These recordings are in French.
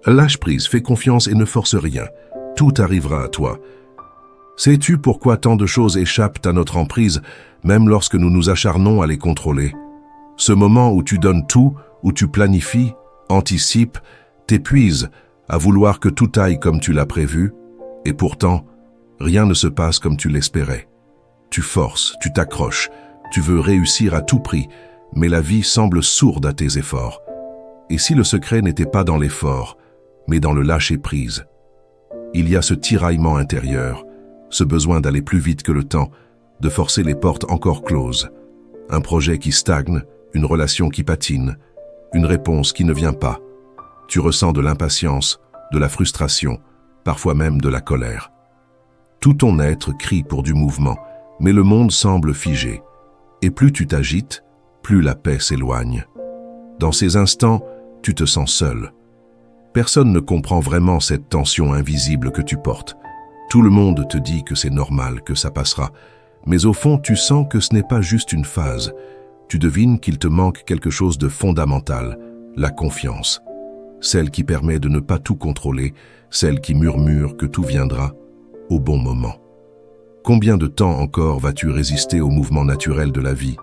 Lâche prise, fais confiance et ne force rien. Tout arrivera à toi. Sais-tu pourquoi tant de choses échappent à notre emprise, même lorsque nous nous acharnons à les contrôler? Ce moment où tu donnes tout, où tu planifies, anticipes, t'épuises à vouloir que tout aille comme tu l'as prévu, et pourtant, rien ne se passe comme tu l'espérais. Tu forces, tu t'accroches, tu veux réussir à tout prix, mais la vie semble sourde à tes efforts. Et si le secret n'était pas dans l'effort, mais dans le lâcher-prise? Il y a ce tiraillement intérieur, ce besoin d'aller plus vite que le temps, de forcer les portes encore closes. Un projet qui stagne, une relation qui patine, une réponse qui ne vient pas. Tu ressens de l'impatience, de la frustration, parfois même de la colère. Tout ton être crie pour du mouvement, mais le monde semble figé. Et plus tu t'agites, plus la paix s'éloigne. Dans ces instants, tu te sens seul. Personne ne comprend vraiment cette tension invisible que tu portes. Tout le monde te dit que c'est normal, que ça passera. Mais au fond, tu sens que ce n'est pas juste une phase. Tu devines qu'il te manque quelque chose de fondamental, la confiance. Celle qui permet de ne pas tout contrôler, celle qui murmure que tout viendra au bon moment. Combien de temps encore vas-tu résister au mouvement naturel de la vie?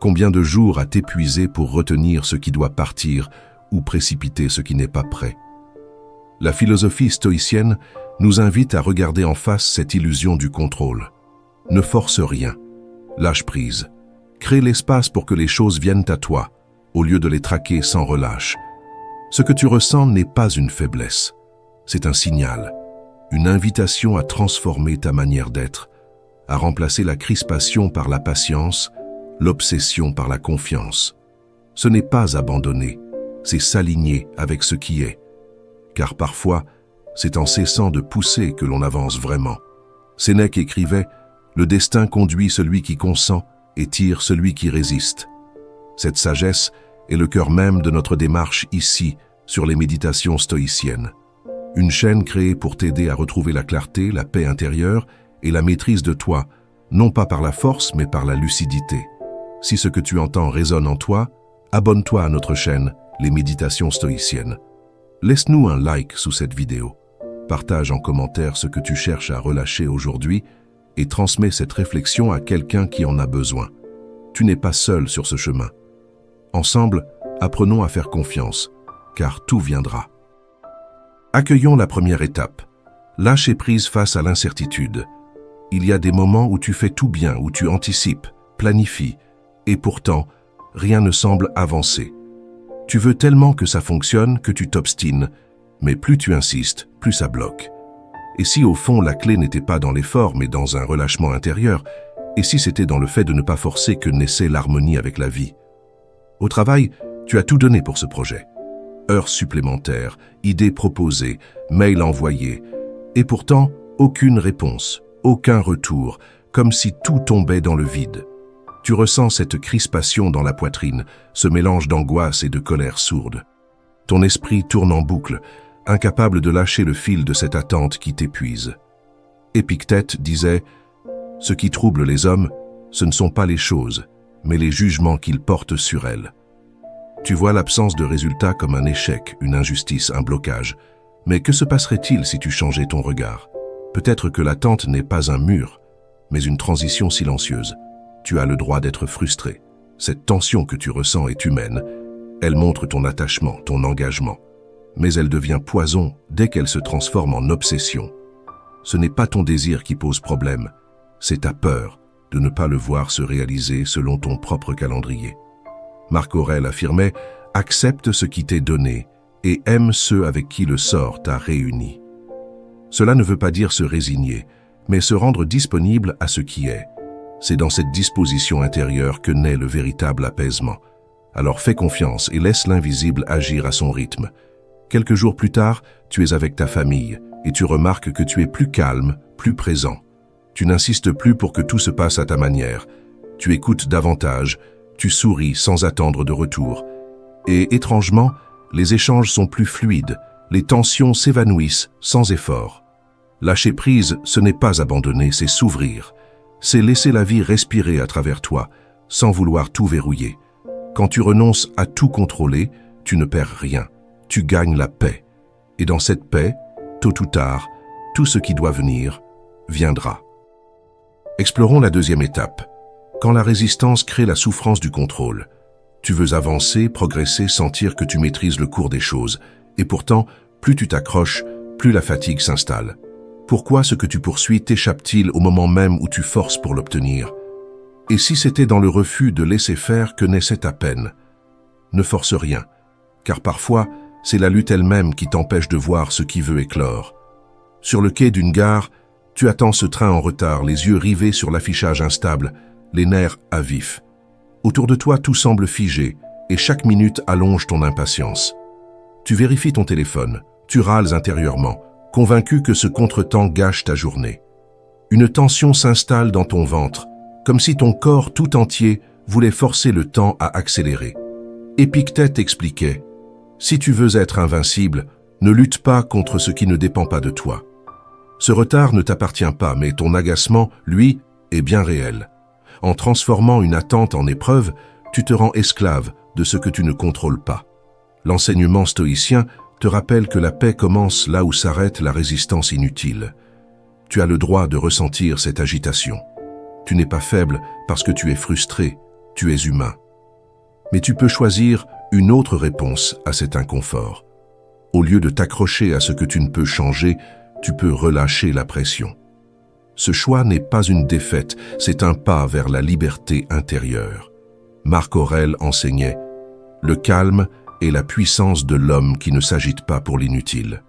Combien de jours à t'épuiser pour retenir ce qui doit partir ou précipiter ce qui n'est pas prêt? La philosophie stoïcienne nous invite à regarder en face cette illusion du contrôle. Ne force rien, lâche prise. Crée l'espace pour que les choses viennent à toi, au lieu de les traquer sans relâche. Ce que tu ressens n'est pas une faiblesse, c'est un signal, une invitation à transformer ta manière d'être, à remplacer la crispation par la patience, l'obsession par la confiance. Ce n'est pas abandonner, c'est s'aligner avec ce qui est. Car parfois, c'est en cessant de pousser que l'on avance vraiment. Sénèque écrivait « Le destin conduit celui qui consent et tire celui qui résiste ». Cette sagesse est le cœur même de notre démarche ici, sur les méditations stoïciennes. Une chaîne créée pour t'aider à retrouver la clarté, la paix intérieure et la maîtrise de toi, non pas par la force, mais par la lucidité. Si ce que tu entends résonne en toi, abonne-toi à notre chaîne, les méditations stoïciennes. Laisse-nous un like sous cette vidéo. Partage en commentaire ce que tu cherches à relâcher aujourd'hui et transmets cette réflexion à quelqu'un qui en a besoin. Tu n'es pas seul sur ce chemin. Ensemble, apprenons à faire confiance, car tout viendra. Accueillons la première étape. Lâcher prise face à l'incertitude. Il y a des moments où tu fais tout bien, où tu anticipes, planifies, et pourtant, rien ne semble avancer. Tu veux tellement que ça fonctionne que tu t'obstines, mais plus tu insistes, plus ça bloque. Et si au fond la clé n'était pas dans l'effort, mais dans un relâchement intérieur, et si c'était dans le fait de ne pas forcer que naissait l'harmonie avec la vie? Au travail, tu as tout donné pour ce projet. Heures supplémentaires, idées proposées, mails envoyés, et pourtant aucune réponse, aucun retour, comme si tout tombait dans le vide. Tu ressens cette crispation dans la poitrine, ce mélange d'angoisse et de colère sourde. Ton esprit tourne en boucle, incapable de lâcher le fil de cette attente qui t'épuise. Épictète disait « Ce qui trouble les hommes, ce ne sont pas les choses, mais les jugements qu'ils portent sur elles. » Tu vois l'absence de résultat comme un échec, une injustice, un blocage. Mais que se passerait-il si tu changeais ton regard? Peut-être que l'attente n'est pas un mur, mais une transition silencieuse. Tu as le droit d'être frustré. Cette tension que tu ressens est humaine. Elle montre ton attachement, ton engagement. Mais elle devient poison dès qu'elle se transforme en obsession. Ce n'est pas ton désir qui pose problème, c'est ta peur de ne pas le voir se réaliser selon ton propre calendrier. Marc Aurèle affirmait « Accepte ce qui t'est donné et aime ceux avec qui le sort t'a réuni ». Cela ne veut pas dire se résigner, mais se rendre disponible à ce qui est. C'est dans cette disposition intérieure que naît le véritable apaisement. Alors fais confiance et laisse l'invisible agir à son rythme. Quelques jours plus tard, tu es avec ta famille et tu remarques que tu es plus calme, plus présent. Tu n'insistes plus pour que tout se passe à ta manière. Tu écoutes davantage, tu souris sans attendre de retour. Et étrangement, les échanges sont plus fluides, les tensions s'évanouissent sans effort. Lâcher prise, ce n'est pas abandonner, c'est s'ouvrir. C'est laisser la vie respirer à travers toi, sans vouloir tout verrouiller. Quand tu renonces à tout contrôler, tu ne perds rien, tu gagnes la paix. Et dans cette paix, tôt ou tard, tout ce qui doit venir, viendra. Explorons la deuxième étape. Quand la résistance crée la souffrance du contrôle. Tu veux avancer, progresser, sentir que tu maîtrises le cours des choses. Et pourtant, plus tu t'accroches, plus la fatigue s'installe. Pourquoi ce que tu poursuis t'échappe-t-il au moment même où tu forces pour l'obtenir? Et si c'était dans le refus de laisser faire que naissait ta peine? Ne force rien, car parfois, c'est la lutte elle-même qui t'empêche de voir ce qui veut éclore. Sur le quai d'une gare, tu attends ce train en retard, les yeux rivés sur l'affichage instable, les nerfs à vif. Autour de toi, tout semble figé, et chaque minute allonge ton impatience. Tu vérifies ton téléphone, tu râles intérieurement, convaincu que ce contretemps gâche ta journée. Une tension s'installe dans ton ventre, comme si ton corps tout entier voulait forcer le temps à accélérer. Épictète expliquait « Si tu veux être invincible, ne lutte pas contre ce qui ne dépend pas de toi. » Ce retard ne t'appartient pas, mais ton agacement, lui, est bien réel. En transformant une attente en épreuve, tu te rends esclave de ce que tu ne contrôles pas. L'enseignement stoïcien te rappelle que la paix commence là où s'arrête la résistance inutile. Tu as le droit de ressentir cette agitation. Tu n'es pas faible parce que tu es frustré, tu es humain. Mais tu peux choisir une autre réponse à cet inconfort. Au lieu de t'accrocher à ce que tu ne peux changer, tu peux relâcher la pression. Ce choix n'est pas une défaite, c'est un pas vers la liberté intérieure. Marc Aurèle enseignait « Le calme est la puissance de l'homme qui ne s'agite pas pour l'inutile. »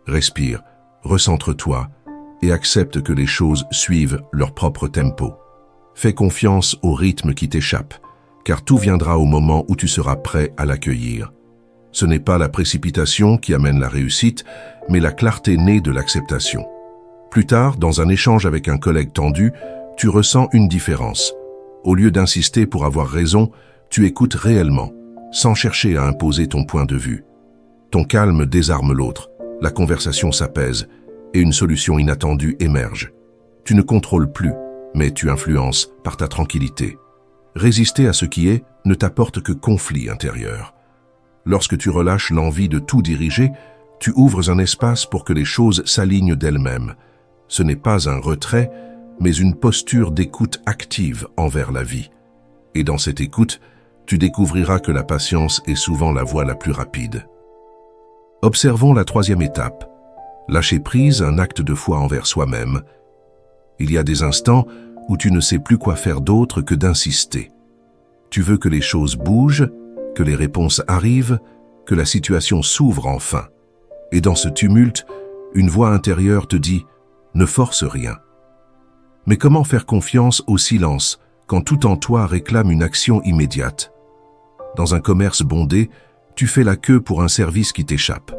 Respire, recentre-toi et accepte que les choses suivent leur propre tempo. Fais confiance au rythme qui t'échappe, car tout viendra au moment où tu seras prêt à l'accueillir. Ce n'est pas la précipitation qui amène la réussite, mais la clarté née de l'acceptation. Plus tard, dans un échange avec un collègue tendu, tu ressens une différence. Au lieu d'insister pour avoir raison, tu écoutes réellement, sans chercher à imposer ton point de vue. Ton calme désarme l'autre, la conversation s'apaise et une solution inattendue émerge. Tu ne contrôles plus, mais tu influences par ta tranquillité. Résister à ce qui est ne t'apporte que conflit intérieur. Lorsque tu relâches l'envie de tout diriger, tu ouvres un espace pour que les choses s'alignent d'elles-mêmes. Ce n'est pas un retrait, mais une posture d'écoute active envers la vie. Et dans cette écoute, tu découvriras que la patience est souvent la voie la plus rapide. Observons la troisième étape. Lâcher prise, un acte de foi envers soi-même. Il y a des instants où tu ne sais plus quoi faire d'autre que d'insister. Tu veux que les choses bougent, que les réponses arrivent, que la situation s'ouvre enfin. Et dans ce tumulte, une voix intérieure te dit « Ne force rien ». Mais comment faire confiance au silence quand tout en toi réclame une action immédiate? Dans un commerce bondé, tu fais la queue pour un service qui t'échappe.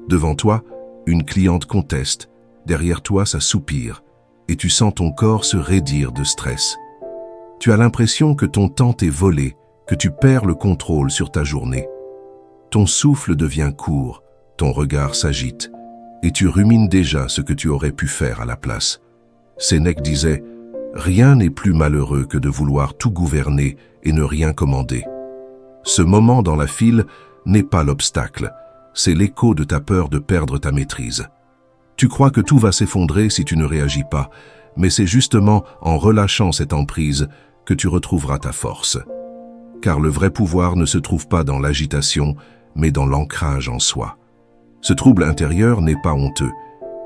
Devant toi, une cliente conteste, derrière toi ça soupire, et tu sens ton corps se raidir de stress. Tu as l'impression que ton temps t'est volé, que tu perds le contrôle sur ta journée. Ton souffle devient court, ton regard s'agite, et tu rumines déjà ce que tu aurais pu faire à la place. Sénèque disait « Rien n'est plus malheureux que de vouloir tout gouverner et ne rien commander. » Ce moment dans la file n'est pas l'obstacle, c'est l'écho de ta peur de perdre ta maîtrise. Tu crois que tout va s'effondrer si tu ne réagis pas, mais c'est justement en relâchant cette emprise que tu retrouveras ta force. Car le vrai pouvoir ne se trouve pas dans l'agitation, mais dans l'ancrage en soi. Ce trouble intérieur n'est pas honteux.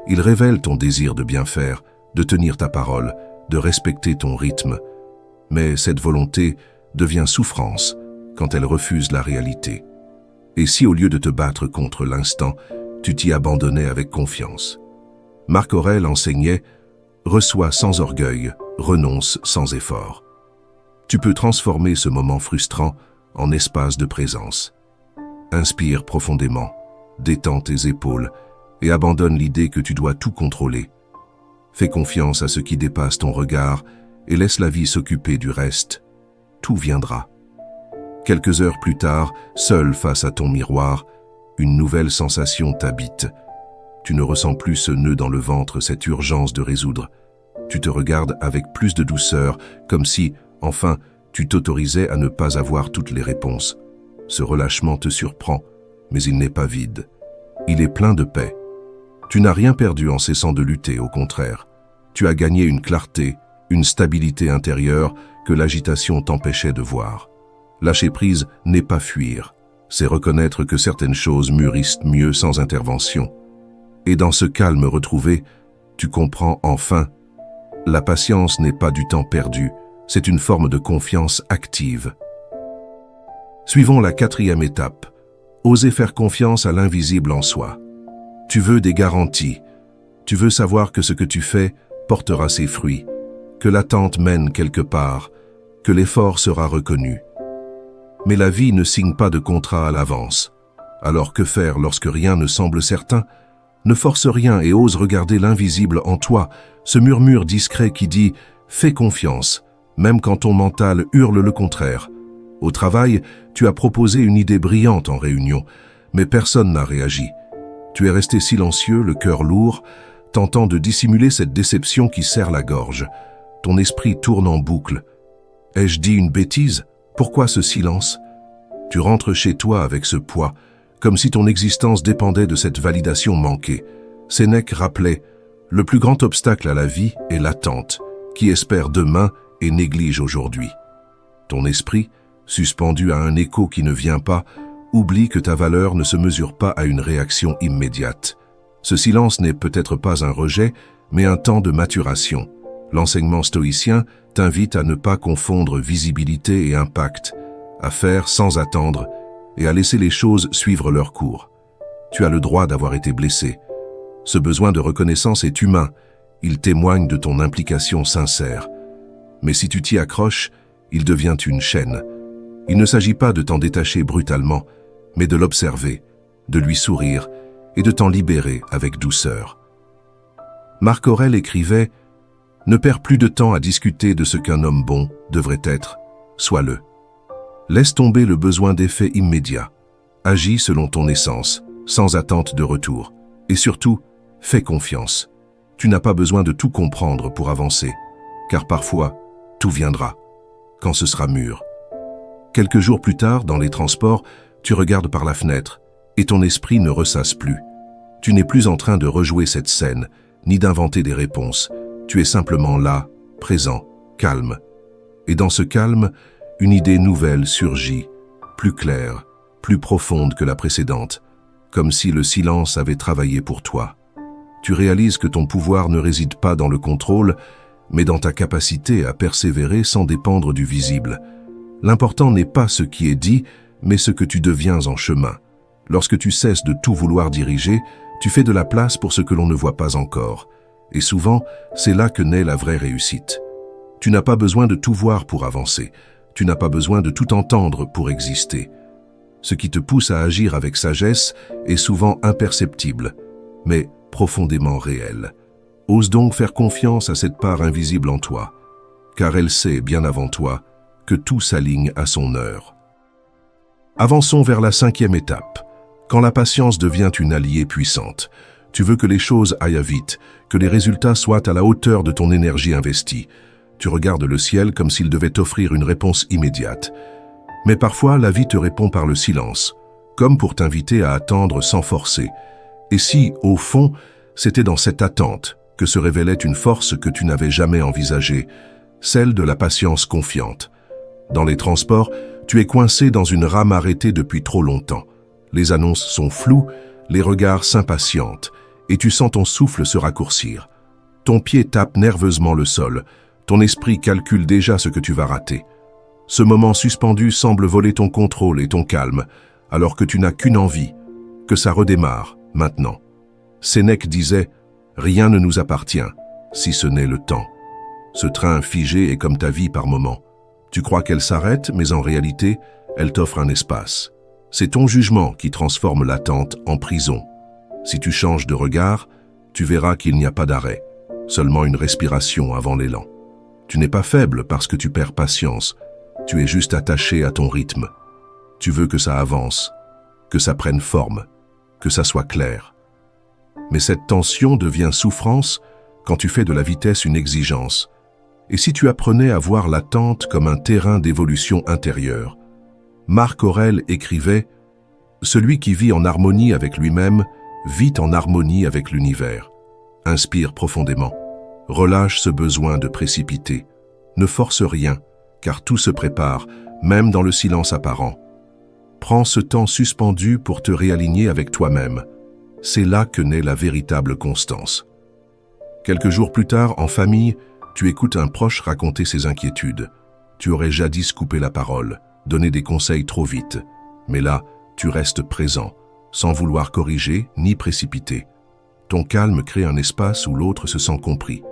Il révèle ton désir de bien faire, de tenir ta parole, de respecter ton rythme. Mais cette volonté devient souffrance quand elle refuse la réalité. Et si au lieu de te battre contre l'instant, tu t'y abandonnais avec confiance? Marc Aurèle enseignait « Reçois sans orgueil, renonce sans effort ». Tu peux transformer ce moment frustrant en espace de présence. Inspire profondément, détends tes épaules et abandonne l'idée que tu dois tout contrôler. Fais confiance à ce qui dépasse ton regard et laisse la vie s'occuper du reste. Tout viendra. Quelques heures plus tard, seul face à ton miroir, une nouvelle sensation t'habite. Tu ne ressens plus ce nœud dans le ventre, cette urgence de résoudre. Tu te regardes avec plus de douceur, comme si, enfin, tu t'autorisais à ne pas avoir toutes les réponses. Ce relâchement te surprend, mais il n'est pas vide. il est plein de paix. Tu n'as rien perdu en cessant de lutter, au contraire. Tu as gagné une clarté, une stabilité intérieure que l'agitation t'empêchait de voir. Lâcher prise n'est pas fuir, c'est reconnaître que certaines choses mûrissent mieux sans intervention. Et dans ce calme retrouvé, tu comprends enfin, la patience n'est pas du temps perdu, c'est une forme de confiance active. Suivons la 4e étape. Oser faire confiance à l'invisible en soi. Tu veux des garanties. Tu veux savoir que ce que tu fais portera ses fruits, que l'attente mène quelque part, que l'effort sera reconnu. Mais la vie ne signe pas de contrat à l'avance. Alors que faire lorsque rien ne semble certain? Ne force rien et ose regarder l'invisible en toi, ce murmure discret qui dit « fais confiance », même quand ton mental hurle le contraire. Au travail, tu as proposé une idée brillante en réunion, mais personne n'a réagi. Tu es resté silencieux, le cœur lourd, tentant de dissimuler cette déception qui serre la gorge. Ton esprit tourne en boucle. Ai-je dit une bêtise? Pourquoi ce silence? Tu rentres chez toi avec ce poids, comme si ton existence dépendait de cette validation manquée. Sénèque rappelait « Le plus grand obstacle à la vie est l'attente, qui espère demain et néglige aujourd'hui. » Ton esprit, suspendu à un écho qui ne vient pas, oublie que ta valeur ne se mesure pas à une réaction immédiate. Ce silence n'est peut-être pas un rejet, mais un temps de maturation. L'enseignement stoïcien t'invite à ne pas confondre visibilité et impact, à faire sans attendre et à laisser les choses suivre leur cours. Tu as le droit d'avoir été blessé. Ce besoin de reconnaissance est humain, il témoigne de ton implication sincère. Mais si tu t'y accroches, il devient une chaîne. Il ne s'agit pas de t'en détacher brutalement, mais de l'observer, de lui sourire et de t'en libérer avec douceur. Marc Aurèle écrivait « Ne perds plus de temps à discuter de ce qu'un homme bon devrait être, sois-le. Laisse tomber le besoin d'effet immédiat. Agis selon ton essence, sans attente de retour. Et surtout, fais confiance. Tu n'as pas besoin de tout comprendre pour avancer, car parfois, tout viendra, quand ce sera mûr. » Quelques jours plus tard, dans les transports, tu regardes par la fenêtre et ton esprit ne ressasse plus. Tu n'es plus en train de rejouer cette scène, ni d'inventer des réponses. Tu es simplement là, présent, calme. Et dans ce calme, une idée nouvelle surgit, plus claire, plus profonde que la précédente, comme si le silence avait travaillé pour toi. Tu réalises que ton pouvoir ne réside pas dans le contrôle, mais dans ta capacité à persévérer sans dépendre du visible. L'important n'est pas ce qui est dit, mais ce que tu deviens en chemin. Lorsque tu cesses de tout vouloir diriger, tu fais de la place pour ce que l'on ne voit pas encore. Et souvent, c'est là que naît la vraie réussite. Tu n'as pas besoin de tout voir pour avancer. Tu n'as pas besoin de tout entendre pour exister. Ce qui te pousse à agir avec sagesse est souvent imperceptible, mais profondément réel. Ose donc faire confiance à cette part invisible en toi, car elle sait, bien avant toi, que tout s'aligne à son heure. Avançons vers la 5e étape. Quand la patience devient une alliée puissante, tu veux que les choses aillent vite, que les résultats soient à la hauteur de ton énergie investie. Tu regardes le ciel comme s'il devait t'offrir une réponse immédiate. Mais parfois, la vie te répond par le silence, comme pour t'inviter à attendre sans forcer. Et si, au fond, c'était dans cette attente que se révélait une force que tu n'avais jamais envisagée, celle de la patience confiante. Dans les transports, tu es coincé dans une rame arrêtée depuis trop longtemps. Les annonces sont floues, les regards s'impatientent, et tu sens ton souffle se raccourcir. Ton pied tape nerveusement le sol, ton esprit calcule déjà ce que tu vas rater. Ce moment suspendu semble voler ton contrôle et ton calme, alors que tu n'as qu'une envie, que ça redémarre, maintenant. Sénèque disait « Rien ne nous appartient, si ce n'est le temps ». Ce train figé est comme ta vie par moment. Tu crois qu'elle s'arrête, mais en réalité, elle t'offre un espace. C'est ton jugement qui transforme l'attente en prison. Si tu changes de regard, tu verras qu'il n'y a pas d'arrêt, seulement une respiration avant l'élan. Tu n'es pas faible parce que tu perds patience, tu es juste attaché à ton rythme. Tu veux que ça avance, que ça prenne forme, que ça soit clair. Mais cette tension devient souffrance quand tu fais de la vitesse une exigence. Et si tu apprenais à voir l'attente comme un terrain d'évolution intérieure? Marc Aurèle écrivait « Celui qui vit en harmonie avec lui-même vite en harmonie avec l'univers. Inspire profondément. Relâche ce besoin de précipiter. Ne force rien, car tout se prépare, même dans le silence apparent. Prends ce temps suspendu pour te réaligner avec toi-même. C'est là que naît la véritable constance. Quelques jours plus tard, en famille, tu écoutes un proche raconter ses inquiétudes. Tu aurais jadis coupé la parole, donné des conseils trop vite. Mais là, tu restes présent, sans vouloir corriger ni précipiter. Ton calme crée un espace où l'autre se sent compris.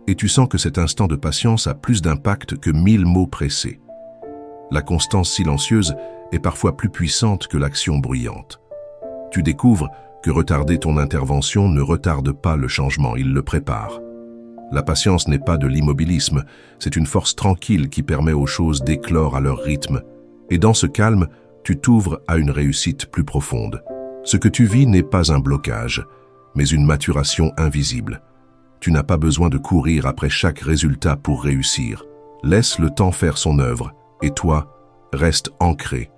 Et tu sens que cet instant de patience a plus d'impact que 1000 mots pressés. La constance silencieuse est parfois plus puissante que l'action bruyante. Tu découvres que retarder ton intervention ne retarde pas le changement, il le prépare. La patience n'est pas de l'immobilisme, c'est une force tranquille qui permet aux choses d'éclore à leur rythme. Et dans ce calme, tu t'ouvres à une réussite plus profonde. Ce que tu vis n'est pas un blocage, mais une maturation invisible. Tu n'as pas besoin de courir après chaque résultat pour réussir. Laisse le temps faire son œuvre, et toi, reste ancré.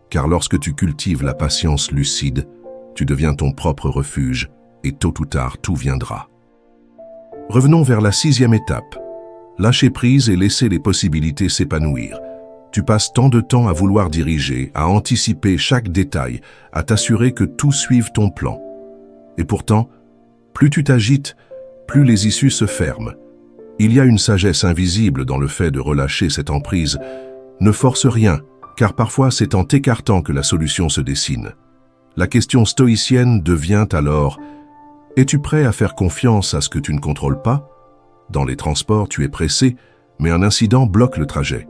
Car lorsque tu cultives la patience lucide, tu deviens ton propre refuge, et tôt ou tard, tout viendra. Revenons vers la 6e étape. Lâcher prise et laisser les possibilités s'épanouir. Tu passes tant de temps à vouloir diriger, à anticiper chaque détail, à t'assurer que tout suive ton plan. Et pourtant, plus tu t'agites, plus les issues se ferment. Il y a une sagesse invisible dans le fait de relâcher cette emprise. Ne force rien, car parfois c'est en t'écartant que la solution se dessine. La question stoïcienne devient alors: es-tu prêt à faire confiance à ce que tu ne contrôles pas? Dans les transports, tu es pressé, mais un incident bloque le trajet.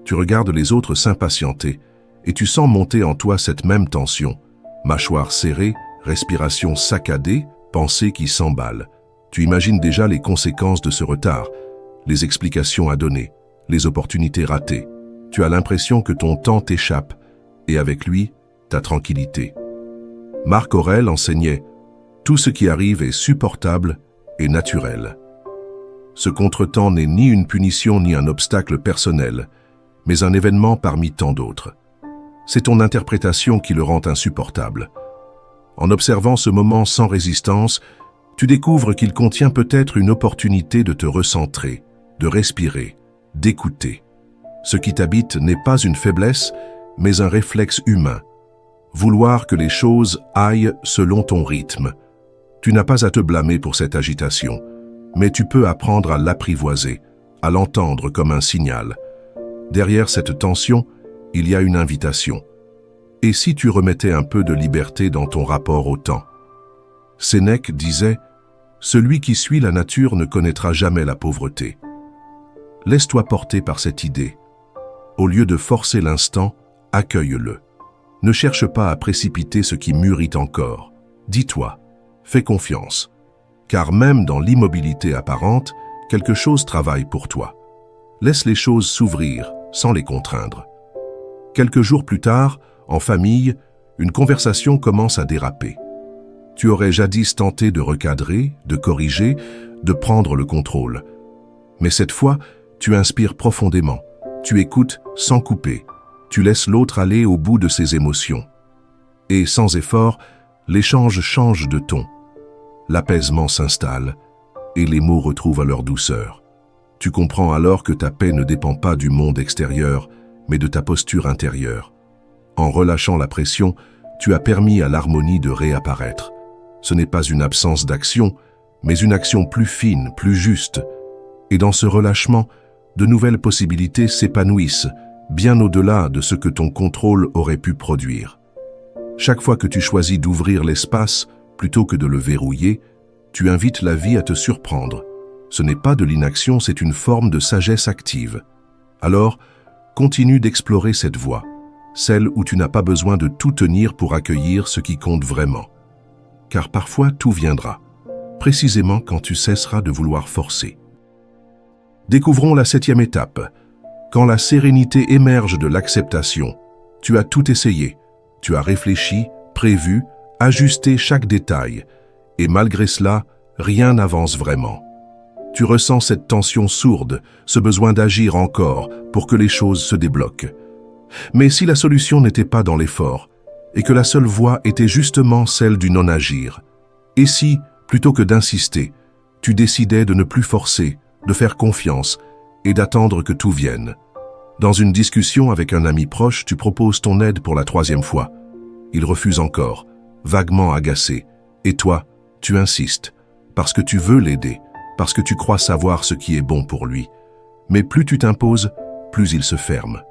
Tu regardes les autres s'impatienter, et tu sens monter en toi cette même tension. Mâchoire serrée, respiration saccadée, pensée qui s'emballe. Tu imagines déjà les conséquences de ce retard, les explications à donner, les opportunités ratées. Tu as l'impression que ton temps t'échappe, et avec lui, ta tranquillité. Marc Aurèle enseignait: tout ce qui arrive est supportable et naturel. Ce contretemps n'est ni une punition ni un obstacle personnel, mais un événement parmi tant d'autres. C'est ton interprétation qui le rend insupportable. En observant ce moment sans résistance, tu découvres qu'il contient peut-être une opportunité de te recentrer, de respirer, d'écouter. Ce qui t'habite n'est pas une faiblesse, mais un réflexe humain. Vouloir que les choses aillent selon ton rythme. Tu n'as pas à te blâmer pour cette agitation, mais tu peux apprendre à l'apprivoiser, à l'entendre comme un signal. Derrière cette tension, il y a une invitation. Et si tu remettais un peu de liberté dans ton rapport au temps? Sénèque disait: « Celui qui suit la nature ne connaîtra jamais la pauvreté. » Laisse-toi porter par cette idée. Au lieu de forcer l'instant, accueille-le. Ne cherche pas à précipiter ce qui mûrit encore. Dis-toi, fais confiance. Car même dans l'immobilité apparente, quelque chose travaille pour toi. Laisse les choses s'ouvrir, sans les contraindre. Quelques jours plus tard, en famille, une conversation commence à déraper. Tu aurais jadis tenté de recadrer, de corriger, de prendre le contrôle. Mais cette fois, tu inspires profondément. Tu écoutes sans couper. Tu laisses l'autre aller au bout de ses émotions. Et sans effort, l'échange change de ton. L'apaisement s'installe et les mots retrouvent leur douceur. Tu comprends alors que ta paix ne dépend pas du monde extérieur, mais de ta posture intérieure. En relâchant la pression, tu as permis à l'harmonie de réapparaître. Ce n'est pas une absence d'action, mais une action plus fine, plus juste. Et dans ce relâchement, de nouvelles possibilités s'épanouissent, bien au-delà de ce que ton contrôle aurait pu produire. Chaque fois que tu choisis d'ouvrir l'espace, plutôt que de le verrouiller, tu invites la vie à te surprendre. Ce n'est pas de l'inaction, c'est une forme de sagesse active. Alors, continue d'explorer cette voie, celle où tu n'as pas besoin de tout tenir pour accueillir ce qui compte vraiment. Car parfois tout viendra, précisément quand tu cesseras de vouloir forcer. Découvrons la 7e étape. Quand la sérénité émerge de l'acceptation, tu as tout essayé, tu as réfléchi, prévu, ajusté chaque détail, et malgré cela, rien n'avance vraiment. Tu ressens cette tension sourde, ce besoin d'agir encore pour que les choses se débloquent. Mais si la solution n'était pas dans l'effort, et que la seule voie était justement celle du non-agir, Et si, plutôt que d'insister, tu décidais de ne plus forcer, de faire confiance et d'attendre que tout vienne? Dans une discussion avec un ami proche, tu proposes ton aide pour la 3e fois. Il refuse encore, vaguement agacé. Et toi, tu insistes, parce que tu veux l'aider, parce que tu crois savoir ce qui est bon pour lui. Mais plus tu t'imposes, plus il se ferme.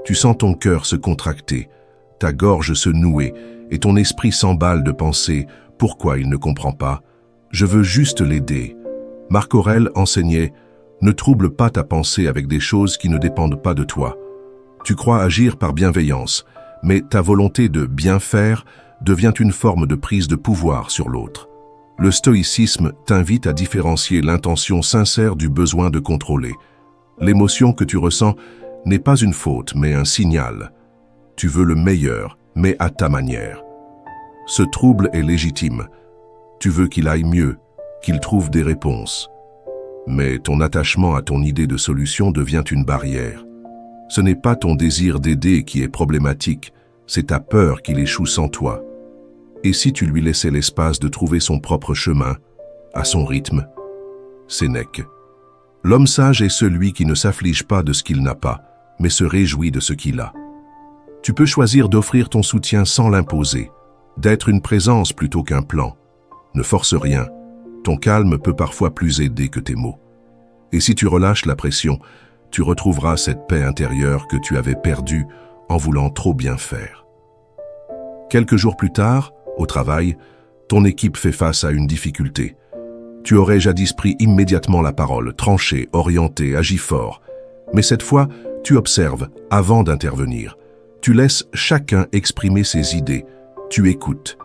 Tu sens ton cœur se contracter, ta gorge se nouer et ton esprit s'emballe de penser « Pourquoi il ne comprend pas? Je veux juste l'aider ». Marc Aurèle enseignait « Ne trouble pas ta pensée avec des choses qui ne dépendent pas de toi ». Tu crois agir par bienveillance, mais ta volonté de bien faire devient une forme de prise de pouvoir sur l'autre. Le stoïcisme t'invite à différencier l'intention sincère du besoin de contrôler. L'émotion que tu ressens n'est pas une faute, mais un signal. Tu veux le meilleur, mais à ta manière. Ce trouble est légitime. Tu veux qu'il aille mieux, qu'il trouve des réponses. Mais ton attachement à ton idée de solution devient une barrière. Ce n'est pas ton désir d'aider qui est problématique, c'est ta peur qu'il échoue sans toi. Et si tu lui laissais l'espace de trouver son propre chemin, à son rythme? Sénèque. L'homme sage est celui qui ne s'afflige pas de ce qu'il n'a pas, mais se réjouit de ce qu'il a. Tu peux choisir d'offrir ton soutien sans l'imposer, d'être une présence plutôt qu'un plan. Ne force rien, ton calme peut parfois plus aider que tes mots. Et si tu relâches la pression, tu retrouveras cette paix intérieure que tu avais perdue en voulant trop bien faire. Quelques jours plus tard, au travail, ton équipe fait face à une difficulté. Tu aurais jadis pris immédiatement la parole, tranché, orienté, agi fort. Mais cette fois, tu observes avant d'intervenir. Tu laisses chacun exprimer ses idées. Tu écoutes.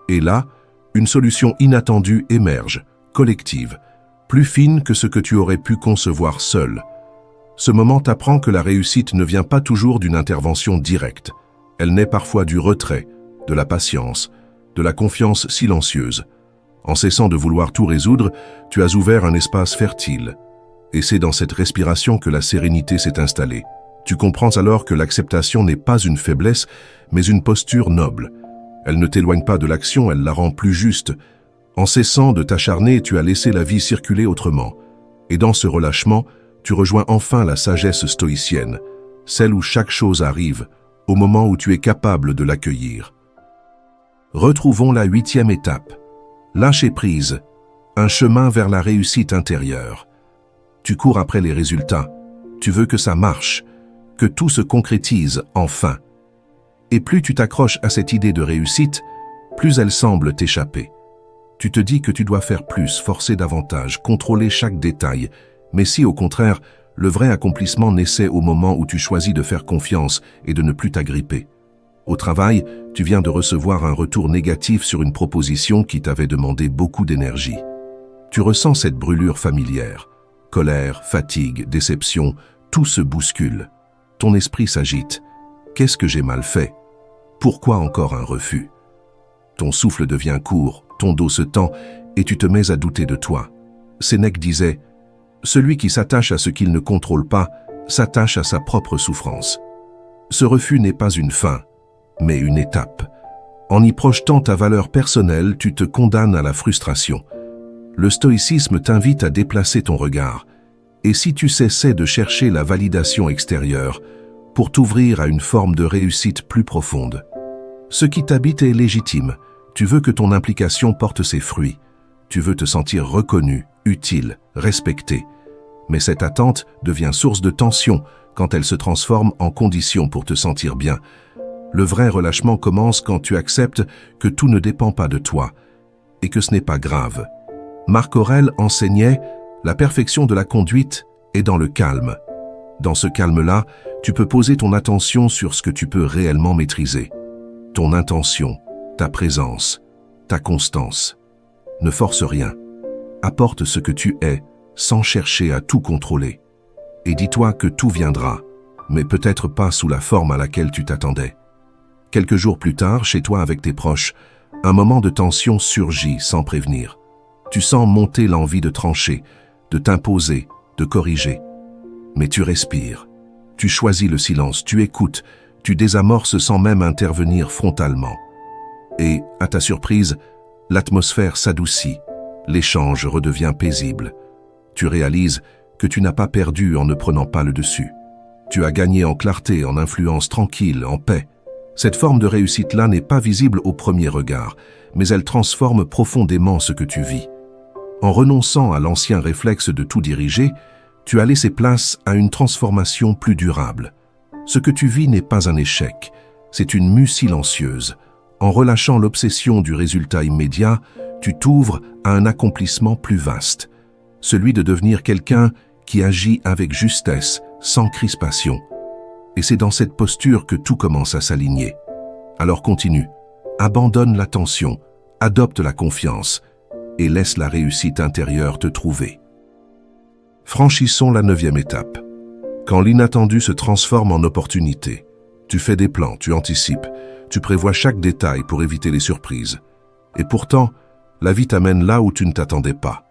Et là, une solution inattendue émerge, collective, plus fine que ce que tu aurais pu concevoir seul. Ce moment t'apprend que la réussite ne vient pas toujours d'une intervention directe. Elle naît parfois du retrait, de la patience, de la confiance silencieuse. En cessant de vouloir tout résoudre, tu as ouvert un espace fertile. Et c'est dans cette respiration que la sérénité s'est installée. Tu comprends alors que l'acceptation n'est pas une faiblesse, mais une posture noble. Elle ne t'éloigne pas de l'action, elle la rend plus juste. En cessant de t'acharner, tu as laissé la vie circuler autrement. Et dans ce relâchement, tu rejoins enfin la sagesse stoïcienne, celle où chaque chose arrive, au moment où tu es capable de l'accueillir. Retrouvons la 8e étape. Lâcher prise, un chemin vers la réussite intérieure. Tu cours après les résultats, tu veux que ça marche, que tout se concrétise enfin. Et plus tu t'accroches à cette idée de réussite, plus elle semble t'échapper. Tu te dis que tu dois faire plus, forcer davantage, contrôler chaque détail, mais si au contraire, le vrai accomplissement naissait au moment où tu choisis de faire confiance et de ne plus t'agripper. Au travail, tu viens de recevoir un retour négatif sur une proposition qui t'avait demandé beaucoup d'énergie. Tu ressens cette brûlure familière. Colère, fatigue, déception, tout se bouscule. Ton esprit s'agite. Qu'est-ce que j'ai mal fait? Pourquoi encore un refus? Ton souffle devient court, ton dos se tend et tu te mets à douter de toi. Sénèque disait « Celui qui s'attache à ce qu'il ne contrôle pas s'attache à sa propre souffrance ». Ce refus n'est pas une fin, mais une étape. En y projetant ta valeur personnelle, tu te condamnes à la frustration. Le stoïcisme t'invite à déplacer ton regard. Et si tu cessais de chercher la validation extérieure pour t'ouvrir à une forme de réussite plus profonde? Ce qui t'habite est légitime. Tu veux que ton implication porte ses fruits. Tu veux te sentir reconnu, utile, respecté. Mais cette attente devient source de tension quand elle se transforme en condition pour te sentir bien. Le vrai relâchement commence quand tu acceptes que tout ne dépend pas de toi et que ce n'est pas grave. Marc Aurèle enseignait « La perfection de la conduite est dans le calme ». Dans ce calme-là, tu peux poser ton attention sur ce que tu peux réellement maîtriser. Ton intention, ta présence, ta constance. Ne force rien. Apporte ce que tu es sans chercher à tout contrôler. Et dis-toi que tout viendra, mais peut-être pas sous la forme à laquelle tu t'attendais. Quelques jours plus tard, chez toi avec tes proches, un moment de tension surgit sans prévenir. Tu sens monter l'envie de trancher, de t'imposer, de corriger. Mais tu respires, tu choisis le silence, tu écoutes, tu désamorces sans même intervenir frontalement. Et, à ta surprise, L'atmosphère s'adoucit, l'échange redevient paisible. Tu réalises que tu n'as pas perdu en ne prenant pas le dessus. Tu as gagné en clarté, en influence tranquille, en paix. Cette forme de réussite-là n'est pas visible au premier regard, mais elle transforme profondément ce que tu vis. En renonçant à l'ancien réflexe de tout diriger, tu as laissé place à une transformation plus durable. Ce que tu vis n'est pas un échec, c'est une mue silencieuse. En relâchant l'obsession du résultat immédiat, tu t'ouvres à un accomplissement plus vaste, celui de devenir quelqu'un qui agit avec justesse, sans crispation. Et c'est dans cette posture que tout commence à s'aligner. Alors continue, abandonne la tension, adopte la confiance et laisse la réussite intérieure te trouver. Franchissons la 9e étape. Quand l'inattendu se transforme en opportunité, tu fais des plans, tu anticipes, tu prévois chaque détail pour éviter les surprises. Et pourtant, la vie t'amène là où tu ne t'attendais pas.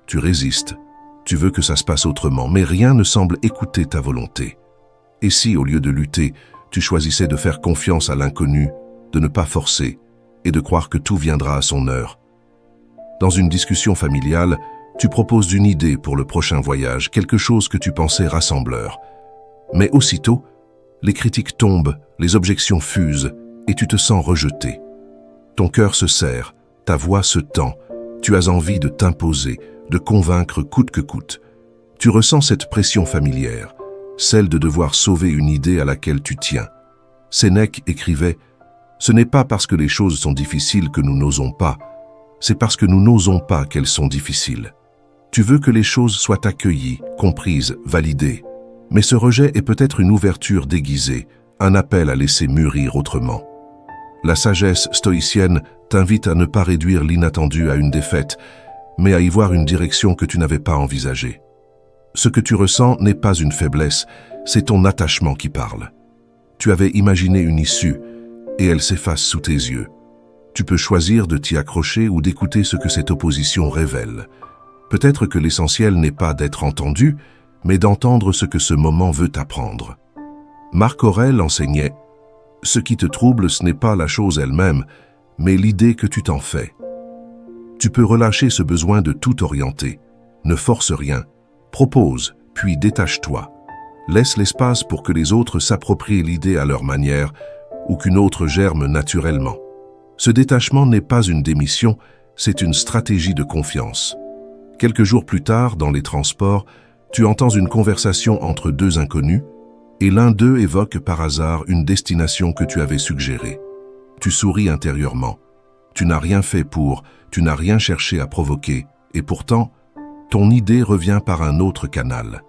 Tu résistes, tu veux que ça se passe autrement, mais rien ne semble écouter ta volonté. Et si, au lieu de lutter, tu choisissais de faire confiance à l'inconnu, de ne pas forcer et de croire que tout viendra à son heure? Dans une discussion familiale, tu proposes une idée pour le prochain voyage, quelque chose que tu pensais rassembleur. Mais aussitôt, les critiques tombent, les objections fusent et tu te sens rejeté. Ton cœur se serre, ta voix se tend, tu as envie de t'imposer, de convaincre coûte que coûte. Tu ressens cette pression familière, celle de devoir sauver une idée à laquelle tu tiens. Sénèque écrivait « Ce n'est pas parce que les choses sont difficiles que nous n'osons pas, c'est parce que nous n'osons pas qu'elles sont difficiles. » Tu veux que les choses soient accueillies, comprises, validées. Mais ce rejet est peut-être une ouverture déguisée, un appel à laisser mûrir autrement. La sagesse stoïcienne t'invite à ne pas réduire l'inattendu à une défaite, mais à y voir une direction que tu n'avais pas envisagée. Ce que tu ressens n'est pas une faiblesse, c'est ton attachement qui parle. Tu avais imaginé une issue, et elle s'efface sous tes yeux. Tu peux choisir de t'y accrocher ou d'écouter ce que cette opposition révèle. Peut-être que l'essentiel n'est pas d'être entendu, mais d'entendre ce que ce moment veut t'apprendre. Marc Aurèle enseignait « Ce qui te trouble, ce n'est pas la chose elle-même, mais l'idée que tu t'en fais. » Tu peux relâcher ce besoin de tout orienter. Ne force rien. Propose, puis détache-toi. Laisse l'espace pour que les autres s'approprient l'idée à leur manière ou qu'une autre germe naturellement. Ce détachement n'est pas une démission, c'est une stratégie de confiance. Quelques jours plus tard, dans les transports, tu entends une conversation entre deux inconnus et l'un d'eux évoque par hasard une destination que tu avais suggérée. Tu souris intérieurement. Tu n'as rien fait pour, tu n'as rien cherché à provoquer, et pourtant, ton idée revient par un autre canal.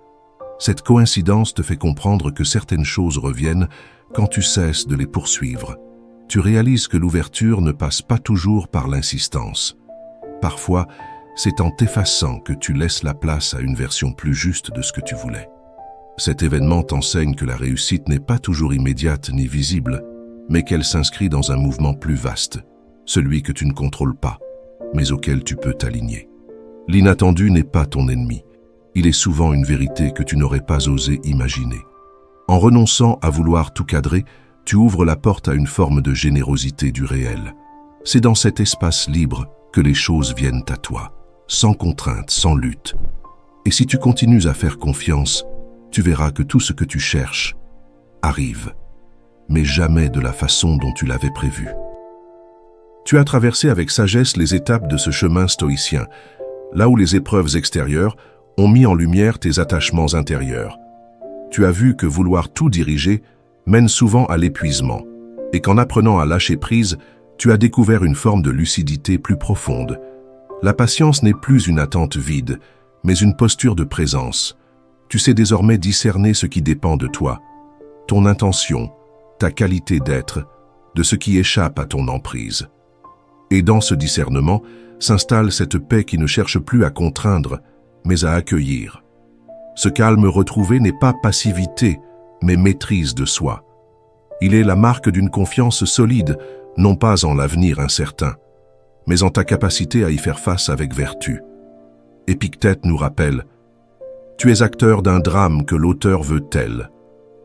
Cette coïncidence te fait comprendre que certaines choses reviennent quand tu cesses de les poursuivre. Tu réalises que l'ouverture ne passe pas toujours par l'insistance. Parfois, c'est en t'effaçant que tu laisses la place à une version plus juste de ce que tu voulais. Cet événement t'enseigne que la réussite n'est pas toujours immédiate ni visible, mais qu'elle s'inscrit dans un mouvement plus vaste, celui que tu ne contrôles pas, mais auquel tu peux t'aligner. L'inattendu n'est pas ton ennemi. Il est souvent une vérité que tu n'aurais pas osé imaginer. En renonçant à vouloir tout cadrer, tu ouvres la porte à une forme de générosité du réel. C'est dans cet espace libre que les choses viennent à toi, sans contrainte, sans lutte. Et si tu continues à faire confiance, tu verras que tout ce que tu cherches arrive, mais jamais de la façon dont tu l'avais prévu. Tu as traversé avec sagesse les étapes de ce chemin stoïcien, là où les épreuves extérieures ont mis en lumière tes attachements intérieurs. Tu as vu que vouloir tout diriger mène souvent à l'épuisement, et qu'en apprenant à lâcher prise, tu as découvert une forme de lucidité plus profonde. La patience n'est plus une attente vide, mais une posture de présence. Tu sais désormais discerner ce qui dépend de toi, ton intention, ta qualité d'être, de ce qui échappe à ton emprise. Et dans ce discernement s'installe cette paix qui ne cherche plus à contraindre, mais à accueillir. Ce calme retrouvé n'est pas passivité, mais maîtrise de soi. Il est la marque d'une confiance solide, non pas en l'avenir incertain, mais en ta capacité à y faire face avec vertu. Épictète nous rappelle « Tu es acteur d'un drame que l'auteur veut tel,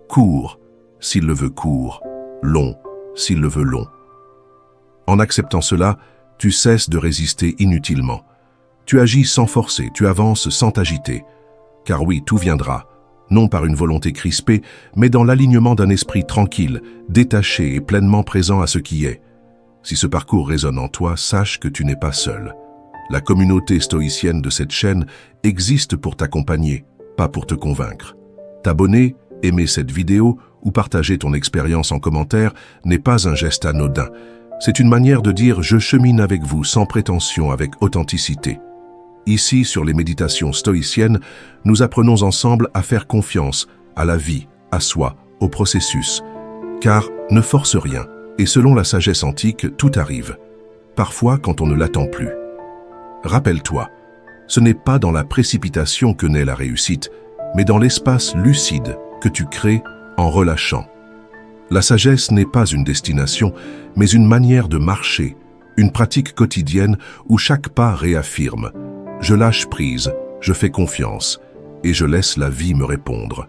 court s'il le veut court, long s'il le veut long. » En acceptant cela, Tu cesses de résister inutilement. Tu agis sans forcer, tu avances sans t'agiter. Car oui, tout viendra, non par une volonté crispée, mais dans l'alignement d'un esprit tranquille, détaché et pleinement présent à ce qui est. Si ce parcours résonne en toi, sache que tu n'es pas seul. La communauté stoïcienne de cette chaîne existe pour t'accompagner, pas pour te convaincre. T'abonner, aimer cette vidéo ou partager ton expérience en commentaire n'est pas un geste anodin. C'est une manière de dire « je chemine avec vous sans prétention, avec authenticité ». Ici, sur les méditations stoïciennes, nous apprenons ensemble à faire confiance à la vie, à soi, au processus. Car ne force rien, et selon la sagesse antique, tout arrive. Parfois quand on ne l'attend plus. Rappelle-toi, ce n'est pas dans la précipitation que naît la réussite, mais dans l'espace lucide que tu crées en relâchant. La sagesse n'est pas une destination, mais une manière de marcher, une pratique quotidienne où chaque pas réaffirme. Je lâche prise, je fais confiance, et je laisse la vie me répondre.